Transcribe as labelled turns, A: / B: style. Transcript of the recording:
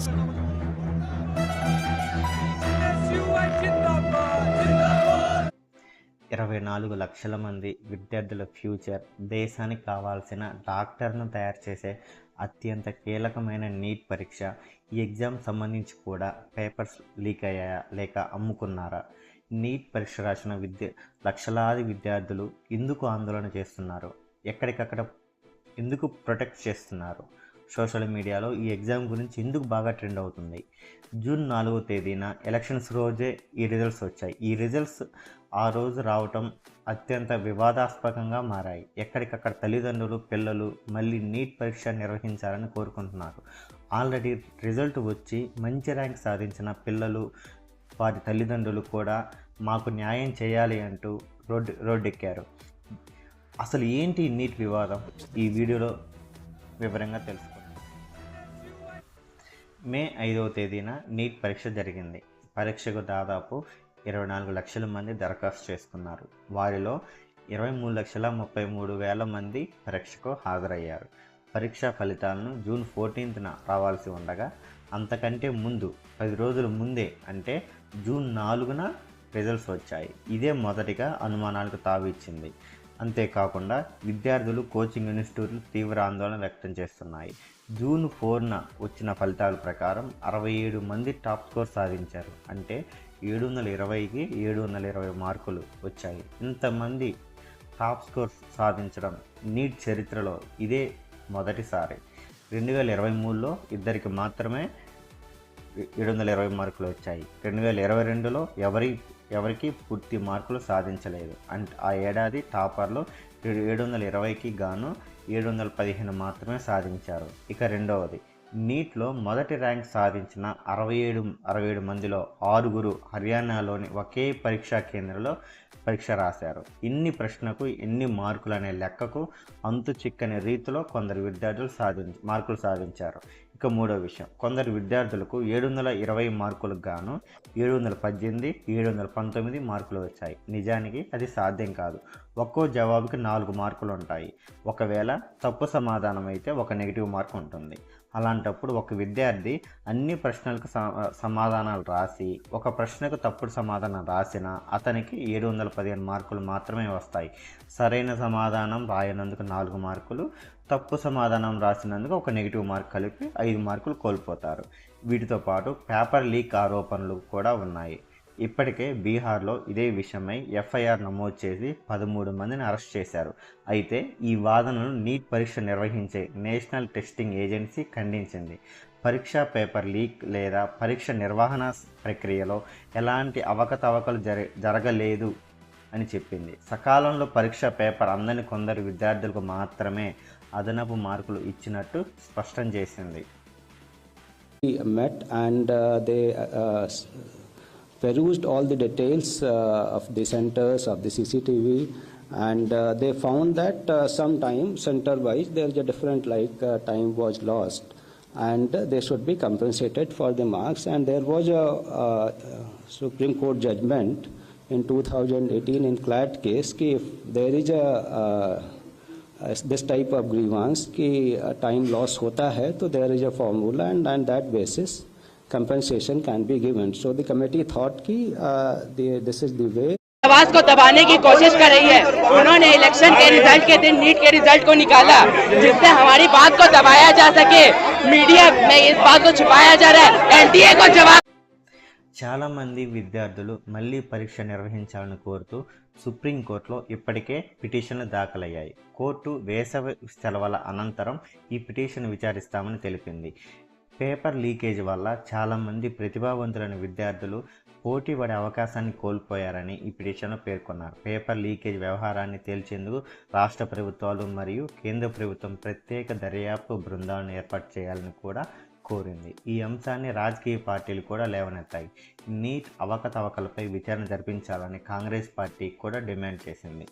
A: 24 లక్షల మంది విద్యార్థుల ఫ్యూచర్, దేశానికి కావాల్సిన డాక్టర్ను తయారు చేసే అత్యంత కీలకమైన నీట్ పరీక్ష. ఈ ఎగ్జామ్ సంబంధించి కూడా పేపర్స్ లీక్ అయ్యాయా లేక అమ్ముకున్నారా? నీట్ పరీక్ష రాసిన లక్షలాది విద్యార్థులు ఎందుకు ఆందోళన చేస్తున్నారు? ఎక్కడికక్కడ ఎందుకు ప్రొటెక్ట్ చేస్తున్నారు? సోషల్ మీడియాలో ఈ ఎగ్జామ్ గురించి ఎందుకు బాగా ట్రెండ్ అవుతుంది? జూన్ 4వ తేదీన ఎలక్షన్స్ రోజే ఈ రిజల్ట్స్ వచ్చాయి. ఈ రిజల్ట్స్ ఆ రోజు రావటం అత్యంత వివాదాస్పదంగా మారాయి. ఎక్కడికక్కడ తల్లిదండ్రులు, పిల్లలు మళ్ళీ నీట్ పరీక్ష నిర్వహించాలని కోరుకుంటున్నారు. ఆల్రెడీ రిజల్ట్ వచ్చి మంచి ర్యాంక్ సాధించిన పిల్లలు, వారి తల్లిదండ్రులు కూడా మాకు న్యాయం చేయాలి అంటూ రోడ్డెక్కారు. అసలు ఏంటి నీట్ వివాదం? ఈ వీడియోలో వివరంగా తెలుసుకుందాం. మే 5వ తేదీన నీట్ పరీక్ష జరిగింది. పరీక్షకు దాదాపు 24 లక్షల మంది దరఖాస్తు చేసుకున్నారు. వారిలో 23,33,000 మంది పరీక్షకు హాజరయ్యారు. పరీక్షా ఫలితాలను జూన్ 14న రావాల్సి ఉండగా, అంతకంటే ముందు 10 రోజుల ముందే అంటే జూన్ 4న రిజల్ట్స్ వచ్చాయి. ఇదే మొదటిగా అనుమానాలకు తావిచ్చింది. అంతేకాకుండా విద్యార్థులు, కోచింగ్ ఇన్స్టిట్యూట్లు తీవ్ర ఆందోళన వ్యక్తం చేస్తున్నాయి. జూన్ 4న వచ్చిన ఫలితాల ప్రకారం 67 మంది టాప్ స్కోర్ సాధించారు. అంటే 720కి 720 మార్కులు వచ్చాయి. ఇంతమంది టాప్ స్కోర్ సాధించడం నీట్ చరిత్రలో ఇదే మొదటిసారి. 2023లో ఇద్దరికి మాత్రమే 720 మార్కులు వచ్చాయి. 2022లో ఎవరికి పూర్తి మార్కులు సాధించలేదు. ఆ ఏడాది టాపర్లు 720కి గాను 715 మాత్రమే సాధించారు. ఇక రెండవది, నీట్లో మొదటి ర్యాంక్ సాధించిన 67 మందిలో 6 హర్యానాలోని ఒకే పరీక్షా కేంద్రంలో పరీక్ష రాశారు. ఇన్ని ప్రశ్నకు ఎన్ని మార్కులు అనే లెక్కకు అంతు చిక్కని రీతిలో కొందరు విద్యార్థులు మార్కులు సాధించారు. ఇక మూడో విషయం, కొందరు విద్యార్థులకు 720 మార్కులకు గాను 718, 719 మార్కులు వచ్చాయి. నిజానికి అది సాధ్యం కాదు. ఒక్కో జవాబుకి 4 మార్కులు ఉంటాయి. ఒకవేళ తప్పు సమాధానం అయితే ఒక నెగిటివ్ మార్క్ ఉంటుంది. అలాంటప్పుడు ఒక విద్యార్థి అన్ని ప్రశ్నలకు సమాధానాలు రాసి ఒక ప్రశ్నకు తప్పుడు సమాధానం రాసినా అతనికి 715 మార్కులు మాత్రమే వస్తాయి. సరైన సమాధానం రాయనందుకు 4 మార్కులు, తప్పు సమాధానం రాసినందుకు ఒక నెగిటివ్ మార్క్ కలిపి 5 మార్కులు కోల్పోతారు. వీటితో పాటు పేపర్ లీక్ ఆరోపణలు కూడా ఉన్నాయి. ఇప్పటికే బీహార్లో ఇదే విషయమై ఎఫ్ఐఆర్ నమోదు చేసి 13 మందిని అరెస్ట్ చేశారు. అయితే ఈ వాదనను నీట్ పరీక్ష నిర్వహించే నేషనల్ టెస్టింగ్ ఏజెన్సీ ఖండించింది. పరీక్షా పేపర్ లీక్ లేదా పరీక్ష నిర్వహణ ప్రక్రియలో ఎలాంటి అవకతవకలు జరగలేదు అని చెప్పింది. సకాలంలో పరీక్ష పేపర్ అందని కొందరు విద్యార్థులకు మాత్రమే అదనపు మార్కులు ఇచ్చినట్టు స్పష్టం చేసింది.
B: Perused all the details of the centers, of the CCTV, and they found that sometime center wise there is a different time was lost, and they should be compensated for the marks. And there was a Supreme Court judgment in 2018 in CLAT case ki if there is this type of grievance ki time loss hota hai, to there is a formula, and on that basis compensation can be given. So the committee thought ki this is the way.
C: आवाज को दबाने की कोशिश कर रही है। उन्होंने election के रिजल्ट के दिन नीट के रिजल्ट को निकाला जिससे हमारी बात को दबाया जा सके। मीडिया में इस बात को छुपाया जा रहा है। एनडीए को जवाब।
A: చాలా మంది విద్యార్థులు మళ్ళీ పరీక్ష నిర్వహించాలని కోరుతూ సుప్రీంకోర్టులో ఇప్పటికే పిటిషన్లు దాఖలయ్యాయి. కోర్టు వేసవి సెలవుల అనంతరం ఈ పిటిషన్ విచారిస్తామని తెలిపింది. పేపర్ లీకేజ్ వల్ల చాలామంది ప్రతిభావంతులైన విద్యార్థులు పోటీ పడే అవకాశాన్ని కోల్పోయారని ఈ పిటిషన్లో పేర్కొన్నారు. పేపర్ లీకేజ్ వ్యవహారాన్ని తేల్చేందుకు రాష్ట్ర ప్రభుత్వాలు మరియు కేంద్ర ప్రభుత్వం ప్రత్యేక దర్యాప్తు బృందాలను ఏర్పాటు చేయాలని కూడా కోరింది. ఈ అంశాన్ని రాజకీయ పార్టీలు కూడా లేవనెత్తాయి. నీట్ అవకతవకలపై విచారణ జరిపించాలని కాంగ్రెస్ పార్టీ కూడా డిమాండ్ చేసింది.